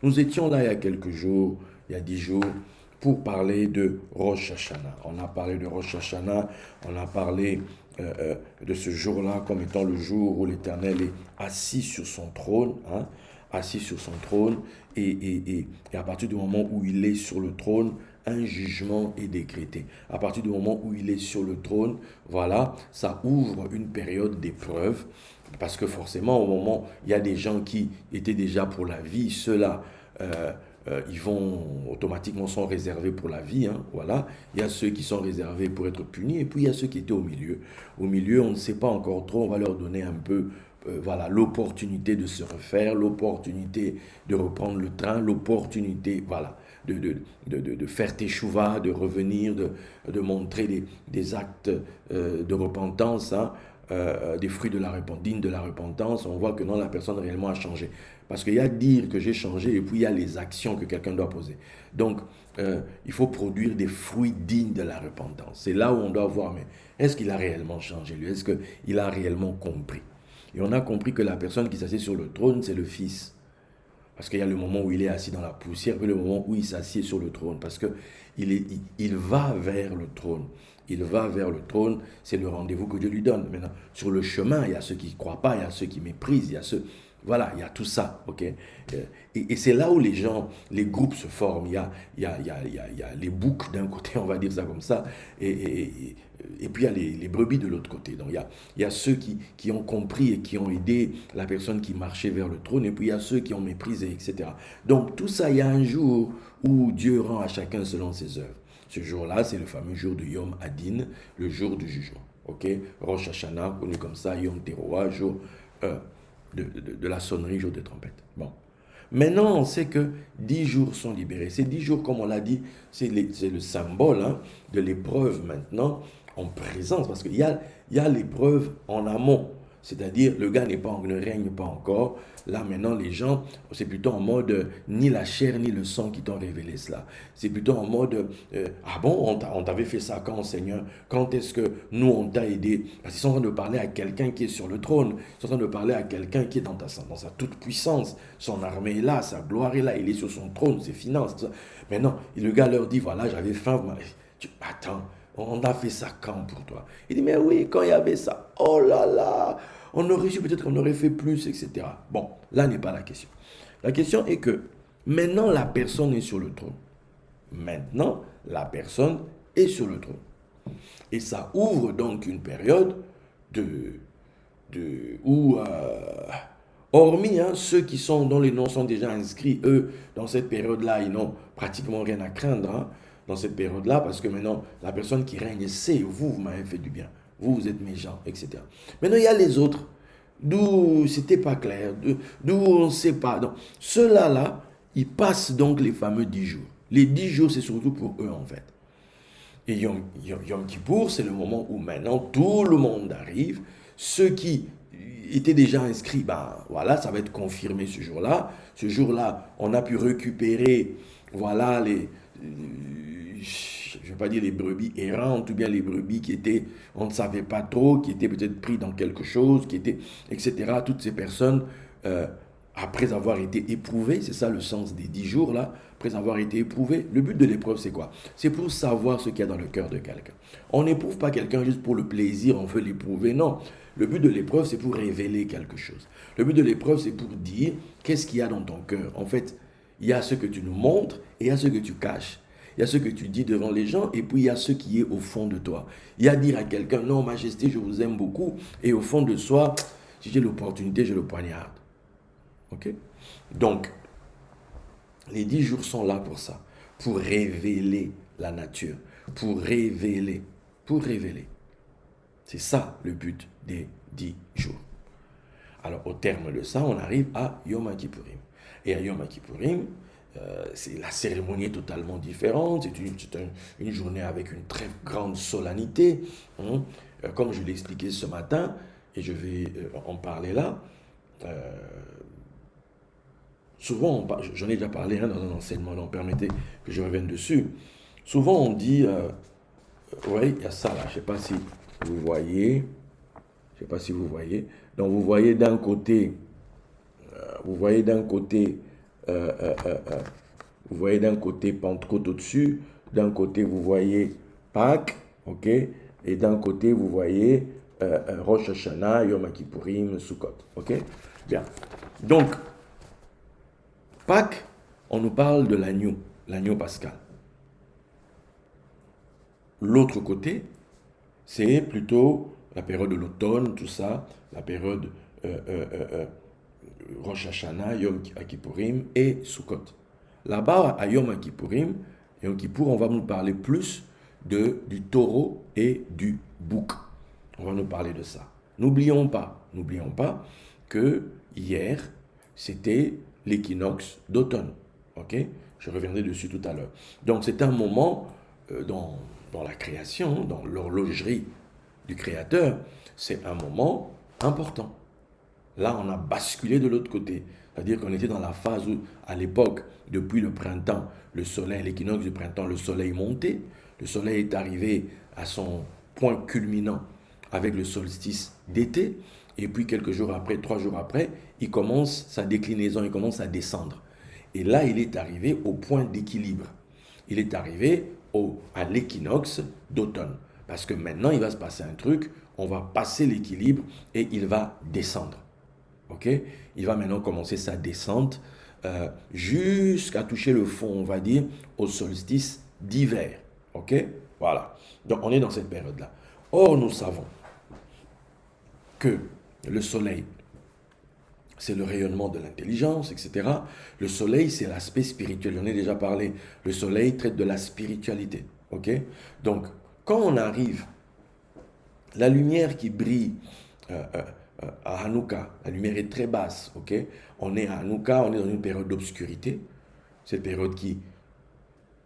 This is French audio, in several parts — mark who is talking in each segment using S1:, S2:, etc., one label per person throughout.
S1: Nous étions là il y a quelques jours, il y a 10 jours, pour parler de Rosh Hashanah. On a parlé de Rosh Hashanah, on a parlé de ce jour-là comme étant le jour où l'Éternel est assis sur son trône, hein, assis sur son trône, et à partir du moment où il est sur le trône, un jugement est décrété. À partir du moment où il est sur le trône, voilà, ça ouvre une période d'épreuve, parce que forcément, au moment, il y a des gens qui étaient déjà pour la vie, ceux-là, ils vont automatiquement sont réservés pour la vie, hein, voilà. Il y a ceux qui sont réservés pour être punis, et puis il y a ceux qui étaient au milieu. Au milieu, on ne sait pas encore trop, on va leur donner un peu, voilà, l'opportunité de se refaire, l'opportunité de reprendre le train, l'opportunité, voilà, de faire teshuva, de revenir, de montrer des actes de repentance, hein, des fruits de la repentance, dignes de la repentance. On voit que non, la personne réellement a changé. Parce qu'il y a dire que j'ai changé et puis il y a les actions que quelqu'un doit poser. Donc, il faut produire des fruits dignes de la repentance. C'est là où on doit voir, mais est-ce qu'il a réellement changé lui? Est-ce qu'il a réellement compris? Et on a compris que la personne qui s'assied sur le trône, c'est le Fils. Parce qu'il y a le moment où il est assis dans la poussière, puis le moment où il s'assied sur le trône. Parce qu'il il va vers le trône. Il va vers le trône, c'est le rendez-vous que Dieu lui donne. Maintenant, sur le chemin, il y a ceux qui ne croient pas, il y a ceux qui méprisent, il y a ceux... Voilà, il y a tout ça, ok? Et c'est là où les gens, les groupes se forment. Il y a les boucs d'un côté, on va dire ça comme ça, et puis il y a les brebis de l'autre côté. Donc il y a ceux qui ont compris et qui ont aidé la personne qui marchait vers le trône, et puis il y a ceux qui ont méprisé, etc. Donc tout ça, il y a un jour où Dieu rend à chacun selon ses œuvres. Ce jour-là, c'est le fameux jour de Yom Hadin, le jour du jugement. Ok? Rosh Hashanah, connu comme ça, Yom Teruah, jour de la sonnerie, jour de trompette. Bon. Maintenant, on sait que 10 jours sont libérés. Ces 10 jours, comme on l'a dit, c'est le symbole, hein, de l'épreuve maintenant en présence. Parce qu'il y a l'épreuve en amont. C'est-à-dire, le gars ne règne pas encore. Là, maintenant, les gens, c'est plutôt en mode ni la chair ni le sang qui t'ont révélé cela. C'est plutôt en mode ah bon, on t'avait fait ça quand, Seigneur? Quand est-ce que nous, on t'a aidé? Parce qu'ils sont en train de parler à quelqu'un qui est sur le trône. Ils sont en train de parler à quelqu'un qui est dans sa toute-puissance. Son armée est là, sa gloire est là. Il est sur son trône, ses finances. Tout ça. Maintenant, le gars leur dit voilà, j'avais faim. Attends. On a fait ça quand pour toi? Il dit, mais oui, quand il y avait ça. Oh là là, on aurait su, peut-être qu'on aurait fait plus, etc. Bon, là n'est pas la question. La question est que maintenant la personne est sur le trône. Maintenant, la personne est sur le trône. Et ça ouvre donc une période où, hormis hein, ceux dont les noms sont déjà inscrits, eux, dans cette période-là, ils n'ont pratiquement rien à craindre, hein, dans cette période-là, parce que maintenant, la personne qui règne sait, vous m'avez fait du bien, vous êtes méchants, etc. Maintenant, il y a les autres, d'où c'était pas clair, d'où on ne sait pas. Donc, ceux-là, ils passent donc les fameux 10 jours. Les 10 jours, c'est surtout pour eux, en fait. Et Yom Kippour, c'est le moment où maintenant tout le monde arrive. Ceux qui étaient déjà inscrits, ben voilà, ça va être confirmé ce jour-là. Ce jour-là, on a pu récupérer, voilà, je ne vais pas dire les brebis errantes, ou bien les brebis qui étaient, on ne savait pas trop, qui étaient peut-être pris dans quelque chose, qui étaient, etc. Toutes ces personnes, après avoir été éprouvées, c'est ça le sens des 10 jours là, après avoir été éprouvées, le but de l'épreuve c'est quoi? C'est pour savoir ce qu'il y a dans le cœur de quelqu'un. On n'éprouve pas quelqu'un juste pour le plaisir, on veut l'éprouver, non. Le but de l'épreuve c'est pour révéler quelque chose. Le but de l'épreuve c'est pour dire qu'est-ce qu'il y a dans ton cœur. En fait, il y a ce que tu nous montres et il y a ce que tu caches. Il y a ce que tu dis devant les gens et puis il y a ce qui est au fond de toi. Il y a dire à quelqu'un, non, Majesté, je vous aime beaucoup. Et au fond de soi, si j'ai l'opportunité, je le poignarde. Ok? Donc, les 10 jours sont là pour ça. Pour révéler la nature. Pour révéler. Pour révéler. C'est ça le but des 10 jours. Alors, au terme de ça, on arrive à Yom Kippourim. Et à Yom Kippourim, c'est la cérémonie est totalement différente. C'est une journée avec une très grande solennité. Hein. Comme je l'ai expliqué ce matin, et je vais en parler là, souvent, j'en ai déjà parlé hein, dans un enseignement, donc permettez que je revienne dessus. Souvent, on dit, oui, il y a ça là, je ne sais pas si vous voyez, je sais pas si vous voyez. Donc, vous voyez d'un côté, vous voyez d'un côté Pentecôte au-dessus, d'un côté vous voyez Pâques, ok, et d'un côté vous voyez Rosh Hashanah, Yom Kippourim, Sukkot, ok. Bien. Donc Pâques, on nous parle de l'agneau pascal. L'autre côté, c'est plutôt la période de l'automne, tout ça, la période Rosh Hashanah, Yom Kippourim et Sukkot. Là-bas, à Yom Kippourim, Yom Kippour, on va nous parler plus du taureau et du bouc. On va nous parler de ça. N'oublions pas que hier, c'était l'équinoxe d'automne. Ok? Je reviendrai dessus tout à l'heure. Donc, c'est un moment dans la création, dans l'horlogerie du Créateur, c'est un moment important. Là, on a basculé de l'autre côté. C'est-à-dire qu'on était dans la phase où, à l'époque, depuis le printemps, le soleil, l'équinoxe du printemps, le soleil montait. Le soleil est arrivé à son point culminant avec le solstice d'été. Et puis, quelques jours après, 3 jours après, il commence sa déclinaison, il commence à descendre. Et là, il est arrivé au point d'équilibre. Il est arrivé à l'équinoxe d'automne. Parce que maintenant, il va se passer un truc, on va passer l'équilibre et il va descendre. Ok? Il va maintenant commencer sa descente jusqu'à toucher le fond, on va dire, au solstice d'hiver. Ok? Voilà. Donc, on est dans cette période-là. Or, nous savons que le soleil, c'est le rayonnement de l'intelligence, etc. Le soleil, c'est l'aspect spirituel. J'en ai déjà parlé. Le soleil traite de la spiritualité. Ok? Donc, quand on arrive, la lumière qui brille à Hanouka, la lumière est très basse. Ok? On est à Hanouka, on est dans une période d'obscurité. Cette période qui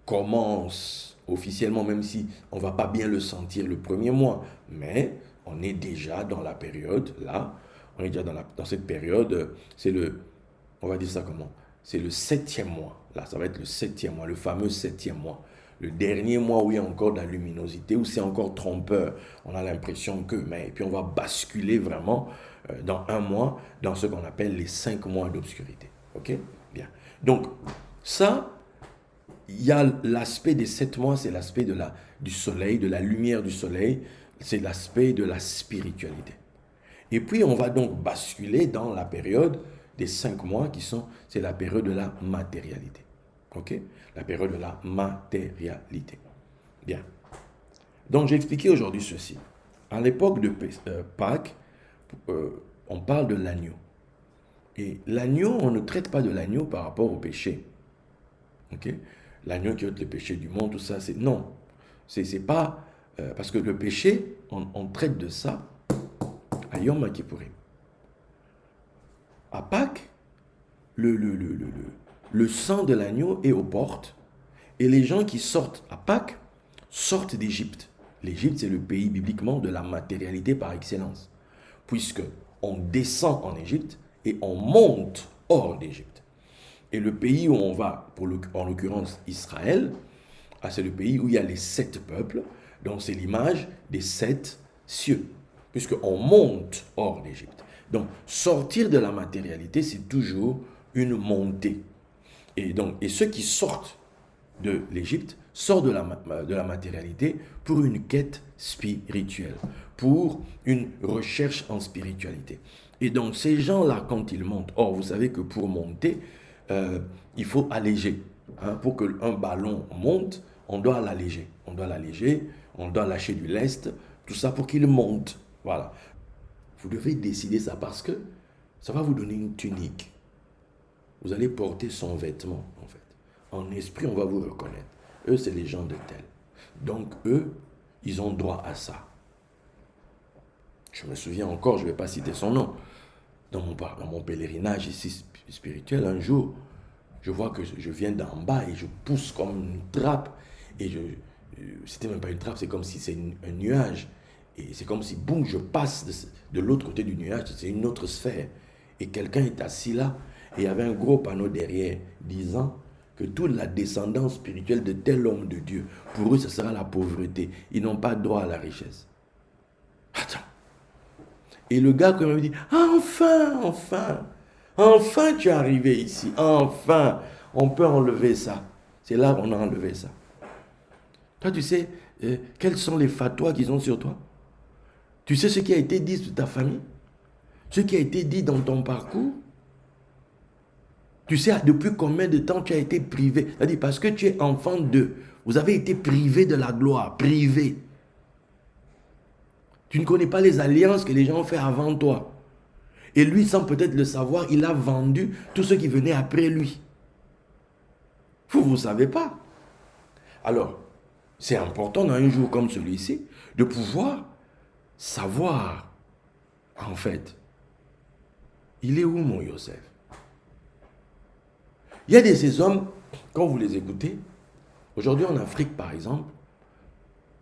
S1: commence officiellement, même si on ne va pas bien le sentir le premier mois. Mais on est déjà dans la période, là, on est déjà dans cette période, on va dire ça comment? C'est le 7e mois. Là, ça va être le 7e mois, le fameux 7e mois. Le dernier mois où il y a encore de la luminosité, où c'est encore trompeur. On a l'impression que, mais et puis on va basculer vraiment dans un mois, dans ce qu'on appelle les 5 mois d'obscurité. Ok? Bien. Donc, ça, il y a l'aspect des 7 mois, c'est l'aspect du soleil, de la lumière du soleil, c'est l'aspect de la spiritualité. Et puis, on va donc basculer dans la période des 5 mois c'est la période de la matérialité. Ok? La période de la matérialité. Bien. Donc, j'ai expliqué aujourd'hui ceci. À l'époque de Pâques, on parle de l'agneau. Et l'agneau, on ne traite pas de l'agneau par rapport au péché. Ok? L'agneau qui ôte le péché du monde, tout ça, c'est non. C'est pas... parce que le péché, on traite de ça à Yom Kippourim. À Pâques, le sang de l'agneau est aux portes et les gens qui sortent à Pâques sortent d'Égypte. L'Égypte, c'est le pays bibliquement de la matérialité par excellence, puisque on descend en Égypte et on monte hors d'Égypte. Et le pays où on va, en l'occurrence Israël, c'est le pays où il y a les 7 peuples, donc c'est l'image des 7 cieux, puisqu'on monte hors d'Égypte. Donc, sortir de la matérialité, c'est toujours une montée. Et ceux qui sortent de l'Égypte sortent de la matérialité pour une quête spirituelle, pour une recherche en spiritualité. Et donc, ces gens-là, quand ils montent, or, vous savez que pour monter, il faut alléger. Hein, pour qu'un ballon monte, on doit l'alléger. On doit lâcher du lest, tout ça pour qu'il monte. Voilà. Vous devez décider ça parce que ça va vous donner une tunique. Vous allez porter son vêtement, en fait. En esprit, on va vous reconnaître. Eux, c'est les gens de tel. Donc, eux, ils ont droit à ça. Je me souviens encore, je ne vais pas citer son nom. Dans mon pèlerinage ici spirituel, un jour, je vois que je viens d'en bas et je pousse comme une trappe. Et c'était même pas une trappe, c'est comme si c'est un nuage. Et c'est comme si, boum, je passe de l'autre côté du nuage, c'est une autre sphère. Et quelqu'un est assis là, et il y avait un gros panneau derrière, disant que toute la descendance spirituelle de tel homme de Dieu, pour eux, ce sera la pauvreté. Ils n'ont pas droit à la richesse. Attends. Et le gars, quand même, dit, ah, enfin. Enfin, tu es arrivé ici. Enfin, on peut enlever ça. C'est là qu'on a enlevé ça. Toi, tu sais, quels sont les fatwas qu'ils ont sur toi? Tu sais ce qui a été dit sur ta famille? Ce qui a été dit dans ton parcours? Tu sais depuis combien de temps tu as été privé? C'est-à-dire parce que tu es enfant d'eux. Vous avez été privé de la gloire, privé. Tu ne connais pas les alliances que les gens ont fait avant toi. Et lui, sans peut-être le savoir, il a vendu tous ceux qui venaient après lui. Vous ne savez pas. Alors, c'est important dans un jour comme celui-ci de pouvoir savoir, en fait, il est où mon Yosef? Il y a de ces hommes, quand vous les écoutez, aujourd'hui en Afrique par exemple,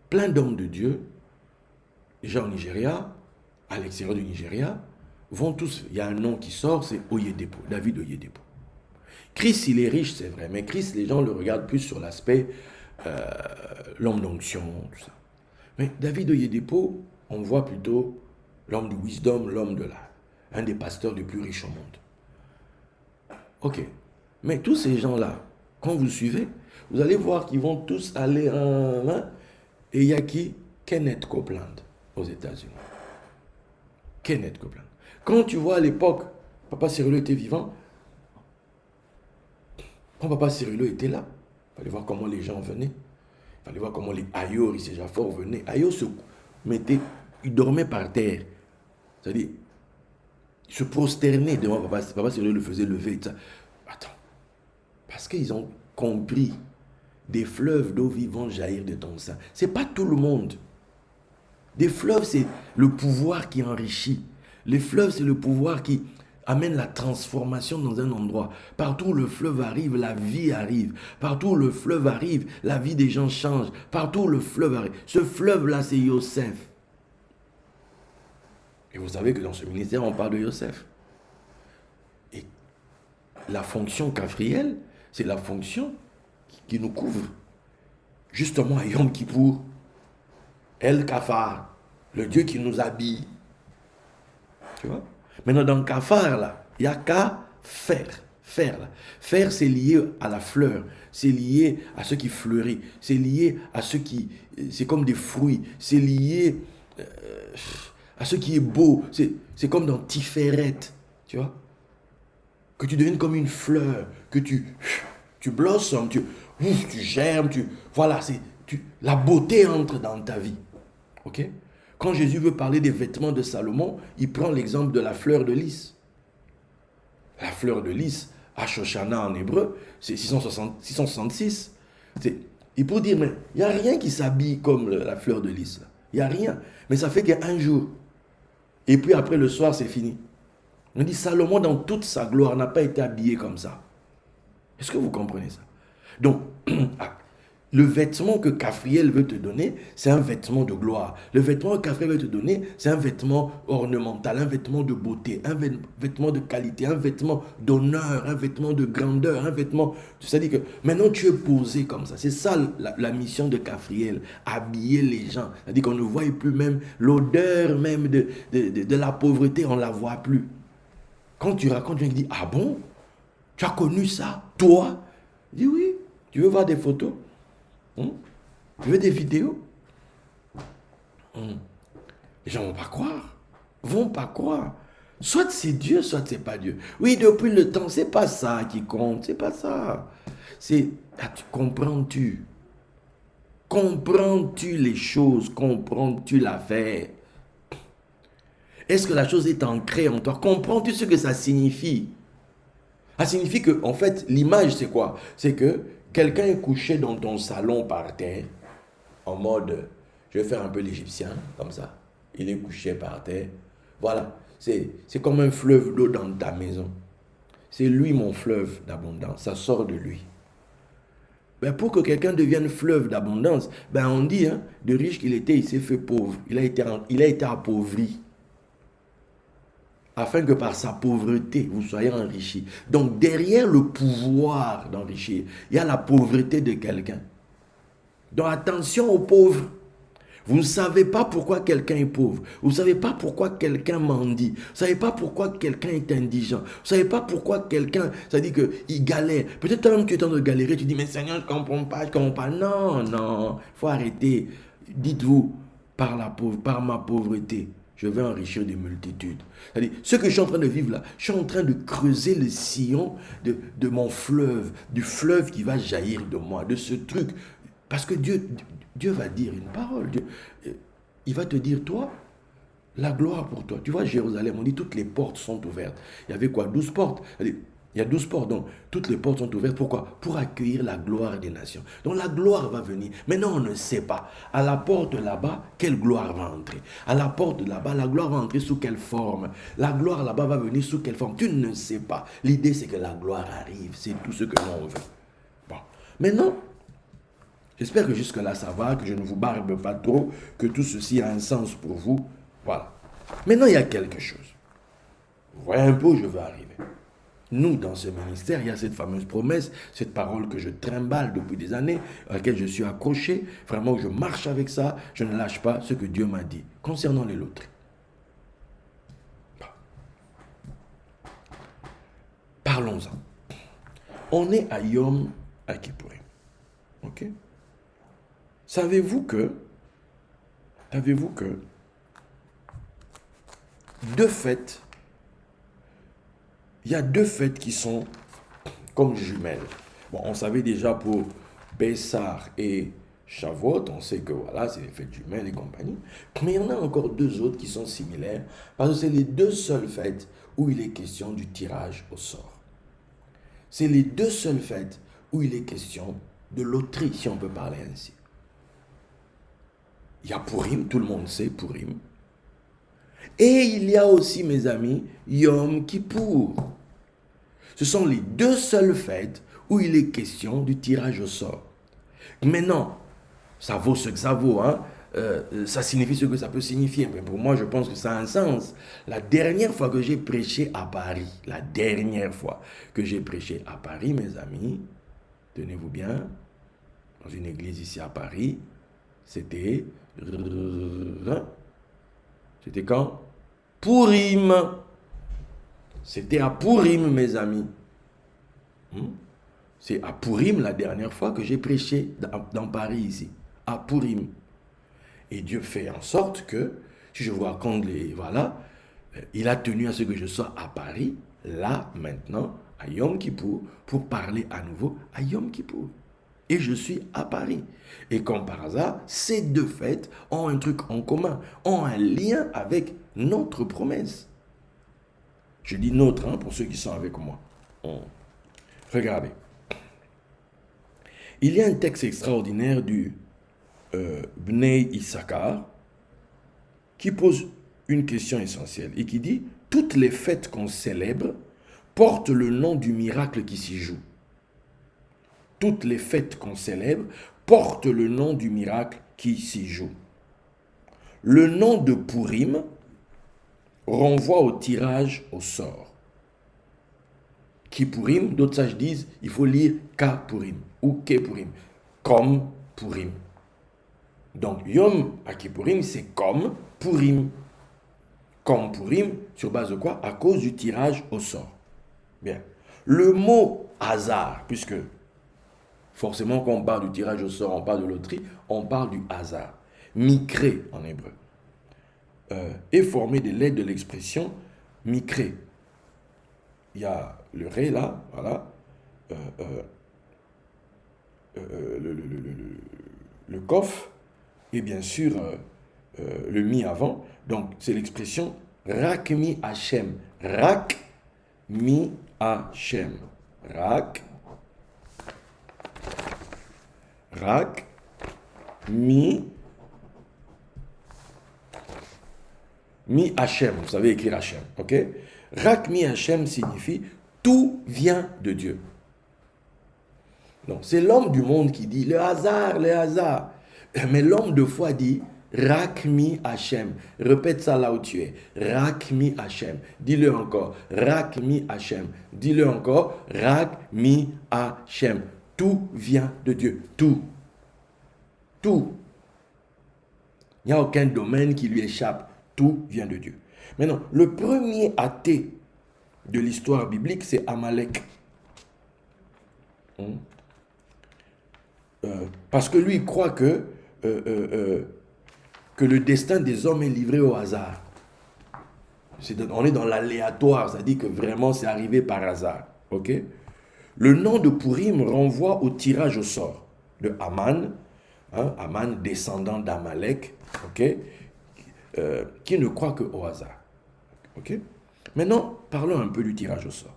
S1: plein d'hommes de Dieu, déjà au Nigeria, à l'extérieur du Nigeria, vont tous, il y a un nom qui sort, c'est Oyedepo, David Oyedepo. Christ, il est riche, c'est vrai, mais Christ, les gens le regardent plus sur l'aspect l'homme d'onction, tout ça. Mais David Oyedepo, on voit plutôt l'homme du wisdom, l'homme de l'art, un des pasteurs les plus riches au monde. Ok, mais tous ces gens-là, quand vous suivez, vous allez voir qu'ils vont tous aller et il y a qui? Kenneth Copeland aux États-Unis. Kenneth Copeland. Quand tu vois à l'époque, Papa Cyrilo était vivant, quand Papa Cyrilo était là, il fallait voir comment les gens venaient. Il fallait voir comment les Ayo, Rissé Jaffor venaient. Ayo se mettait, il dormait par terre. C'est-à-dire, il se prosternait devant Papa. Papa Cyrilo le faisait lever. Et ça. Attends. Parce qu'ils ont compris, des fleuves d'eau vive vont jaillir de ton sein. Ce n'est pas tout le monde. Des fleuves, c'est le pouvoir qui enrichit. Les fleuves, c'est le pouvoir qui amène la transformation dans un endroit. Partout où le fleuve arrive, la vie arrive. Partout où le fleuve arrive, la vie des gens change. Partout où le fleuve arrive. Ce fleuve-là, c'est Yosef. Et vous savez que dans ce ministère, on parle de Yosef. Et la fonction kafriel, c'est la fonction qui nous couvre. Justement, à Yom Kippour, El Kafar, le Dieu qui nous habille. Tu vois? Maintenant, dans Kafar, là, il n'y a qu'à faire. Faire, là. Faire, c'est lié à la fleur. C'est lié à ce qui fleurit. C'est lié à ce qui... C'est comme des fruits. C'est lié à ce qui est beau. C'est comme dans Tiferet. Tu vois? Que tu deviennes comme une fleur. Que tu blossomes. Tu germes. Voilà, la beauté entre dans ta vie. Ok? Quand Jésus veut parler des vêtements de Salomon, il prend l'exemple de la fleur de lys. La fleur de lys, Ashoshana en hébreu, c'est 666. Il peut dire, mais il n'y a rien qui s'habille comme la fleur de lys. Il n'y a rien. Mais ça fait qu'un jour. Et puis après le soir, c'est fini. On dit, Salomon, dans toute sa gloire, n'a pas été habillé comme ça. Est-ce que vous comprenez ça? Donc, le vêtement que Kafriel veut te donner, c'est un vêtement de gloire. Le vêtement que Kafriel veut te donner, c'est un vêtement ornemental, un vêtement de beauté, un vêtement de qualité, un vêtement d'honneur, un vêtement de grandeur, un vêtement... C'est-à-dire que maintenant tu es posé comme ça. C'est ça la mission de Kafriel, habiller les gens. C'est-à-dire qu'on ne voit plus même l'odeur même de la pauvreté, on ne la voit plus. Quand tu racontes, tu dis, ah bon? Tu as connu ça? Toi? Je dis oui. Tu veux voir des photos? Tu veux des vidéos? Les gens ne vont pas croire. Vont pas croire. Soit c'est Dieu, soit c'est pas Dieu. Oui, depuis le temps, c'est pas ça qui compte. C'est pas ça. C'est, comprends-tu? Comprends-tu les choses? Comprends-tu l'affaire? Est-ce que la chose est ancrée en toi? Comprends-tu ce que ça signifie? Ça signifie que, en fait, l'image, c'est quoi? C'est que quelqu'un est couché dans ton salon par terre, en mode, je vais faire un peu l'égyptien, comme ça. Il est couché par terre. Voilà, c'est comme un fleuve d'eau dans ta maison. C'est lui mon fleuve d'abondance, ça sort de lui. Ben pour que quelqu'un devienne fleuve d'abondance, ben on dit, hein, de riche qu'il était, il s'est fait pauvre. Il a été appauvri. Afin que par sa pauvreté, vous soyez enrichis. Donc, derrière le pouvoir d'enrichir, il y a la pauvreté de quelqu'un. Donc, attention aux pauvres. Vous ne savez pas pourquoi quelqu'un est pauvre. Vous ne savez pas pourquoi quelqu'un mendie. Vous ne savez pas pourquoi quelqu'un est indigent. Vous ne savez pas pourquoi quelqu'un, ça dit qu'il galère. Peut-être toi-même tu es en train de galérer, tu dis, mais Seigneur, je ne comprends pas, je ne comprends pas. Non, non, il faut arrêter. Dites-vous, par ma pauvreté, je vais enrichir des multitudes. C'est-à-dire, ce que je suis en train de vivre là, je suis en train de creuser le sillon de mon fleuve, du fleuve qui va jaillir de moi, de ce truc. Parce que Dieu va dire une parole. Il va te dire, toi, la gloire pour toi. Tu vois, Jérusalem, on dit toutes les portes sont ouvertes. Il y avait quoi? 12 portes. Il y a 12 portes, donc toutes les portes sont ouvertes. Pourquoi? Pour accueillir la gloire des nations. Donc la gloire va venir. Maintenant, on ne sait pas. À la porte là-bas, quelle gloire va entrer? À la porte là-bas, la gloire va entrer sous quelle forme? La gloire là-bas va venir sous quelle forme? Tu ne sais pas. L'idée, c'est que la gloire arrive. C'est tout ce que l'on veut. Bon. Maintenant, j'espère que jusque-là, ça va, que je ne vous barbe pas trop, que tout ceci a un sens pour vous. Voilà. Maintenant, il y a quelque chose. Vous voyez un peu où je veux arriver. Nous, dans ce ministère, il y a cette fameuse promesse, cette parole que je trimballe depuis des années, à laquelle je suis accroché. Vraiment, je marche avec ça. Je ne lâche pas ce que Dieu m'a dit concernant les loteries. Parlons-en. On est à Yom Kippourim. Ok? Savez-vous que il y a deux fêtes qui sont comme jumelles. Bon, on savait déjà pour Pessah et Shavuot, on sait que voilà, c'est les fêtes jumelles et compagnie. Mais il y en a encore deux autres qui sont similaires, parce que c'est les deux seules fêtes où il est question du tirage au sort. C'est les deux seules fêtes où il est question de loterie, si on peut parler ainsi. Il y a Purim, tout le monde sait Purim. Et il y a aussi, mes amis, Yom Kippour. Ce sont les deux seules fêtes où il est question du tirage au sort. Maintenant, ça vaut ce que ça vaut, hein? Ça signifie ce que ça peut signifier. Mais pour moi, je pense que ça a un sens. La dernière fois que j'ai prêché à Paris, mes amis, tenez-vous bien, dans une église ici à Paris, c'était quand? Purim. C'était à Purim, mes amis. C'est à Purim la dernière fois que j'ai prêché dans Paris ici. À Purim. Et Dieu fait en sorte que, si je vous raconte voilà, il a tenu à ce que je sois à Paris, là, maintenant, à Yom Kippour, pour parler à nouveau à Yom Kippour. Et je suis à Paris. Et comme par hasard, ces deux fêtes ont un truc en commun, ont un lien avec notre promesse. Je dis notre, hein, pour ceux qui sont avec moi. Regardez. Il y a un texte extraordinaire du Bnei Issachar qui pose une question essentielle et qui dit « Toutes les fêtes qu'on célèbre portent le nom du miracle qui s'y joue. » Toutes les fêtes qu'on célèbre portent le nom du miracle qui s'y joue. Le nom de Purim renvoie au tirage au sort. Kippurim, d'autres sages disent, il faut lire Ka-Purim ou Ke-Purim, comme Purim. Donc Yom Kippourim, c'est comme Purim. Comme Purim, sur base de quoi? À cause du tirage au sort. Bien. Le mot hasard, puisque forcément quand on parle du tirage au sort, on parle de loterie, on parle du hasard. Mikré en hébreu. Est formé des lettres de l'expression mikré. Il y a le ré là, voilà. Le kof et bien sûr le mi avant. Donc c'est l'expression rak mi Hashem. Rak mi Hashem. Rak mi Hashem. Vous savez écrire Hashem, ok? Rak mi Hashem signifie tout vient de Dieu. Donc c'est l'homme du monde qui dit le hasard. Mais l'homme de foi dit Rak mi Hashem. Répète ça là où tu es. Rak mi Hashem. Dis-le encore. Rak mi Hashem. Dis-le encore. Rak mi Hashem. Tout vient de Dieu. Tout. Il n'y a aucun domaine qui lui échappe. Tout vient de Dieu. Maintenant, le premier athée de l'histoire biblique, c'est Amalek. Parce que lui, il croit que le destin des hommes est livré au hasard. On est dans l'aléatoire, c'est-à-dire que vraiment c'est arrivé par hasard. Ok? Le nom de Purim renvoie au tirage au sort de Haman, Haman descendant d'Amalek, ok? Qui ne croit qu'au hasard. Ok? Maintenant, parlons un peu du tirage au sort.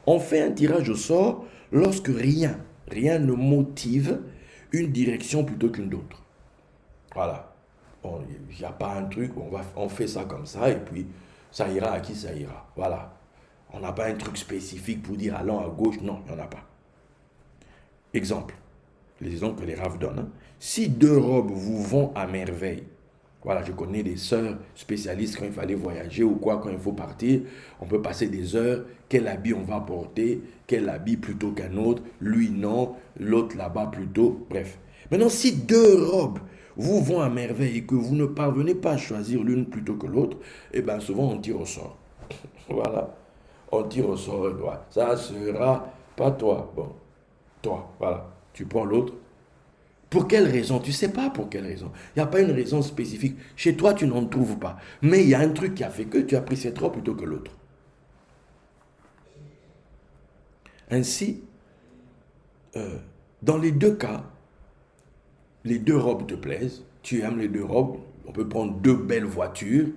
S1: On fait un tirage au sort lorsque rien ne motive une direction plutôt qu'une autre. Voilà. Il n'y a pas un truc, on fait ça comme ça et puis ça ira à qui ça ira. Voilà. On n'a pas un truc spécifique pour dire allons à gauche. Non, il n'y en a pas. Exemple. Les exemples que les raves donnent. Hein. Si deux robes vous vont à merveille, voilà, je connais des sœurs spécialistes quand il fallait voyager ou quoi, quand il faut partir, on peut passer des heures, quel habit on va porter, quel habit plutôt qu'un autre, lui non, l'autre là-bas plutôt, bref. Maintenant, si deux robes vous vont à merveille et que vous ne parvenez pas à choisir l'une plutôt que l'autre, eh bien souvent on tire au sort. Voilà, on tire au sort, ça sera pas toi, bon, toi, voilà, tu prends l'autre. Pour quelle raison? Tu ne sais pas pour quelle raison. Il n'y a pas une raison spécifique. Chez toi, tu n'en trouves pas. Mais il y a un truc qui a fait que tu as pris cette robe plutôt que l'autre. Ainsi, dans les deux cas, les deux robes te plaisent. Tu aimes les deux robes. On peut prendre deux belles voitures.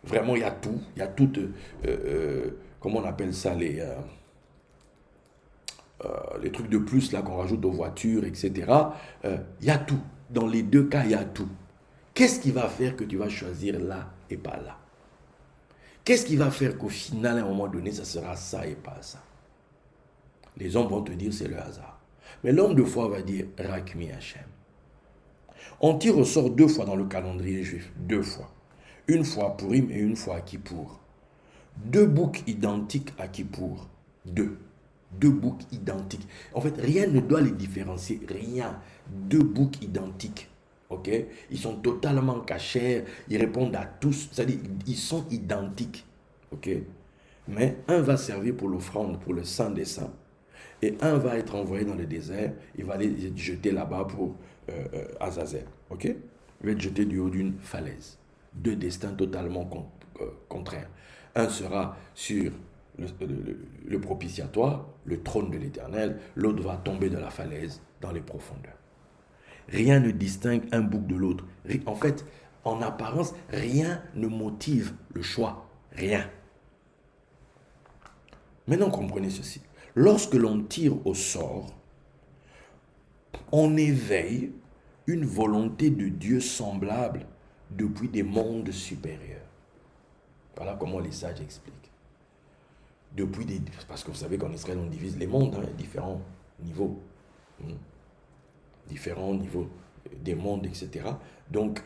S1: Vraiment, il y a tout. Il y a tout. Comment on appelle ça les trucs de plus là qu'on rajoute aux voitures, etc. Il y a tout. Dans les deux cas, il y a tout. Qu'est-ce qui va faire que tu vas choisir là et pas là? Qu'est-ce qui va faire qu'au final, à un moment donné, ça sera ça et pas ça? Les hommes vont te dire c'est le hasard. Mais l'homme de foi va dire Rakmi Hachem. On tire au sort deux fois dans le calendrier juif. Deux fois. Une fois pour Purim et une fois à Kippour. Deux boucs identiques à Kippour. Deux boucs identiques. En fait, rien ne doit les différencier. Rien. Deux boucs identiques. Ok? Ils sont totalement cachés. Ils répondent à tous. C'est-à-dire, ils sont identiques. Ok? Mais un va servir pour l'offrande, pour le sang des saints. Et un va être envoyé dans le désert. Il va aller jeter là-bas pour Azazel. Ok? Il va être jeté du haut d'une falaise. Deux destins totalement contraires. Un sera sur le propitiatoire, le trône de l'Éternel, l'autre va tomber de la falaise dans les profondeurs. Rien ne distingue un bouc de l'autre. En fait, en apparence, rien ne motive le choix. Rien. Maintenant, comprenez ceci. Lorsque l'on tire au sort, on éveille une volonté de Dieu semblable depuis des mondes supérieurs. Voilà comment les sages expliquent. Parce que vous savez qu'en Israël, on divise les mondes, hein, différents niveaux. Différents niveaux des mondes, etc. Donc,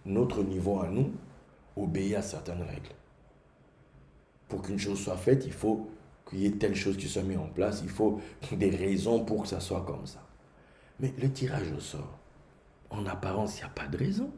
S1: notre niveau à nous obéit à certaines règles. Pour qu'une chose soit faite, il faut qu'il y ait telle chose qui soit mise en place, il faut des raisons pour que ça soit comme ça. Mais le tirage au sort, en apparence, il n'y a pas de raison.